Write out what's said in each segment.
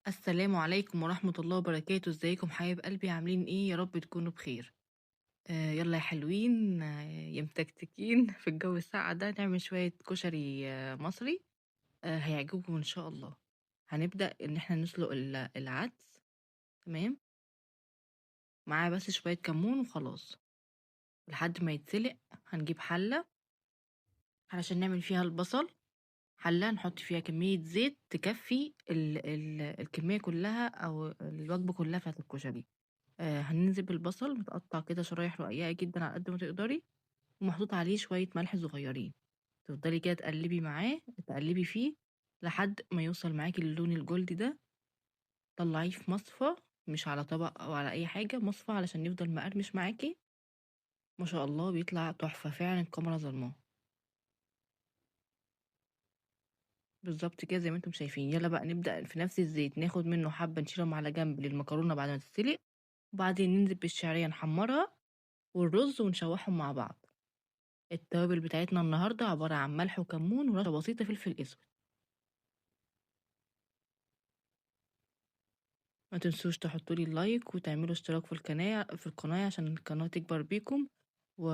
السلام عليكم ورحمة الله وبركاته، ازيكم حبايب قلبي؟ عاملين ايه؟ يا رب تكونوا بخير. يلا يا حلوين، يا متكتكين في الجو الساقع ده نعمل شوية كشري مصري. هيعجبكم ان شاء الله. هنبدأ ان احنا نسلق العدس. تمام. معاه بس شوية كمون وخلاص لحد ما يتسلق. هنجيب حلة علشان نعمل فيها البصل. حلة نحط فيها كمية زيت تكفي ال الكمية كلها أو الوجبة كلها بتاعة الكشري. هننزل بالبصل متقطع كده شرايح رقيقة جدا على قد ما تقدري، ومحطوط عليه شوية ملح صغيرين. تفضلي كده تقلبي معاه، تقلبي فيه لحد ما يوصل معاكي للون الجولد ده. طلعيه في مصفى، مش على طبق او على اي حاجة، مصفى علشان يفضل مقرمش معاكي. ما شاء الله بيطلع تحفة فعلا، الكاميرا ظلماه. بالظبط كده زي ما انتم شايفين. يلا بقى نبدأ في نفس الزيت، ناخد منه حبة نشيلهم على جنب للمكرونة بعد ما تتسلق، وبعدين ننزل بالشعرية نحمرها والرز ونشوحهم مع بعض. التوابل بتاعتنا النهاردة عبارة عن ملح وكمون ورشة بسيطة فلفل اسود. ما تنسوش تحطولي اللايك وتعملوا اشتراك في القناة عشان القناة تكبر بيكم. و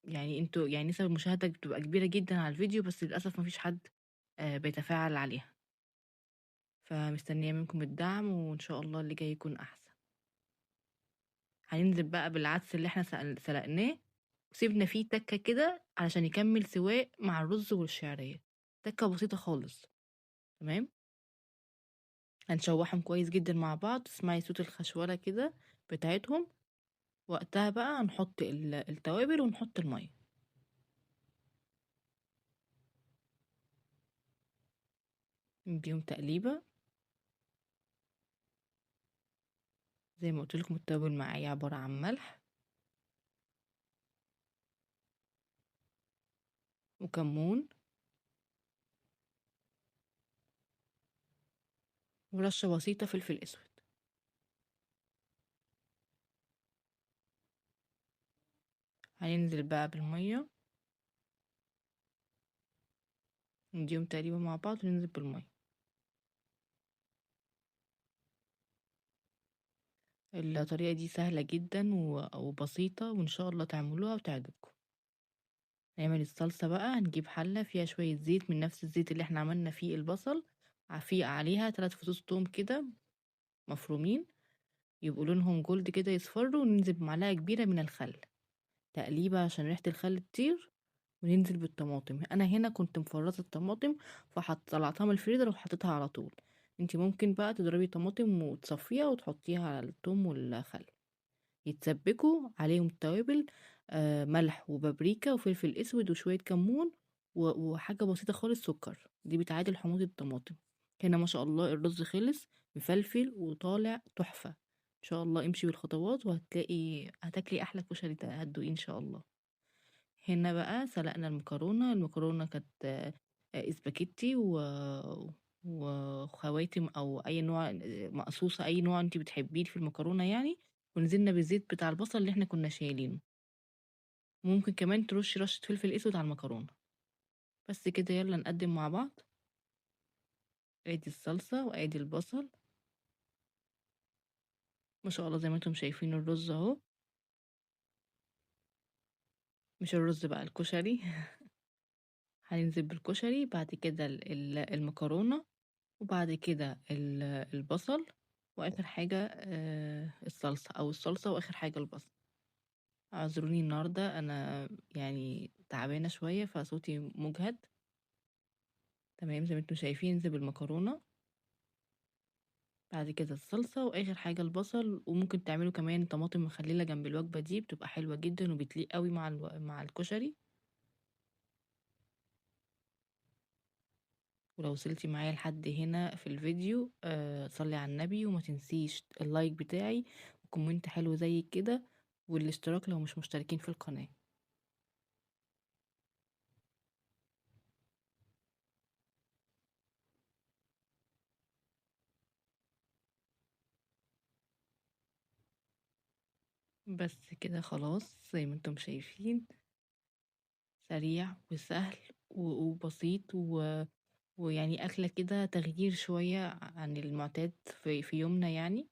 يعني انتوا يعني نسب المشاهدة بتبقى كبيرة جدا على الفيديو، بس للأسف مفيش حد بيتفاعل عليها. فمستنية منكم الدعم، وإن شاء الله اللي جاي يكون أحسن. هننزل بقى بالعدس اللي احنا سلقناه وسيبنا فيه تكة كده علشان يكمل سواء مع الرز والشعرية. تكة بسيطة خالص. تمام. هنشوحهم كويس جدا مع بعض، تسمعي صوت الخشولة كده بتاعتهم. وقتها بقى نحط التوابل ونحط المية. نديهم تقليبة. زي ما قلت لكم التوابل معايا عبارة عن ملح وكمون ورشة بسيطة فلفل اسود. هننزل بقى بالمية، نديهم تقليبة مع بعض وننزل بالمية. الطريقة دي سهلة جدا وبسيطة، وإن شاء الله تعملوها وتعجبكم. نعمل الصلصة بقى. هنجيب حلة فيها شوية زيت من نفس الزيت اللي احنا عملنا فيه البصل. فيه عليها 3 فصوص توم كده مفرومين، يبقوا لونهم جولد كده يصفروا، وننزل بمعلقة كبيرة من الخل. تقليبة عشان ريحة الخل تطير. وننزل بالطماطم. انا هنا كنت مفرطة الطماطم، طلعتها من الفريزر وحطيتها على طول. انتي ممكن بقى تضربي طماطم وتصفيها وتحطيها على الثوم والخل، يتسبكوا عليهم التوابل. ملح وبابريكا وفلفل اسود وشوية كمون وحاجة بسيطة خالص سكر، دي بتعادل حموضة الطماطم. هنا ما شاء الله الرز خلص، مفلفل وطالع تحفة. ان شاء الله امشي بالخطوات هتاكلي احلى كشري هتدوقيه ان شاء الله. هنا بقى سلقنا المكرونة كانت اسباجيتي وخواتم او اي نوع، مقصوصة اي نوع انتي بتحبيه في المكرونة يعني. ونزلنا بالزيت بتاع البصل اللي احنا كنا شايلينه. ممكن كمان ترشي رشة فلفل اسود على المكرونة. بس كده يلا نقدم مع بعض. ادي الصلصة وادي البصل. ما شاء الله زي ما انتم شايفين الرز اهو. مش الرز بقى، الكشري. هننزل بالكشري، بعد كده المكرونة، وبعد كده البصل، واخر حاجة الصلصة او الصلصة، واخر حاجة البصل. اعذروني النهاردة انا يعني تعبانة شوية فصوتي مجهد. تمام. زي ما انتم شايفين ننزل بالمكرونة، بعد كده الصلصة، واخر حاجة البصل. وممكن تعملوا كمان طماطم مخللة جنب الوجبة دي، بتبقى حلوة جدا وبتليق قوي مع الكشري. ولو وصلتي معايا لحد هنا في الفيديو صلي على النبي، وما تنسيش اللايك بتاعي وكومنت حلو زي كده، والاشتراك لو مش مشتركين في القناة. بس كده خلاص زي ما انتم شايفين، سريع وسهل وبسيط ويعني أكلة كده تغيير شوية عن المعتاد في يومنا يعني. إن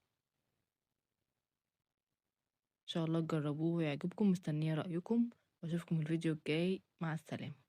شاء الله تجربوه ويعجبكم، مستنية رأيكم وأشوفكم الفيديو الجاي، مع السلامة.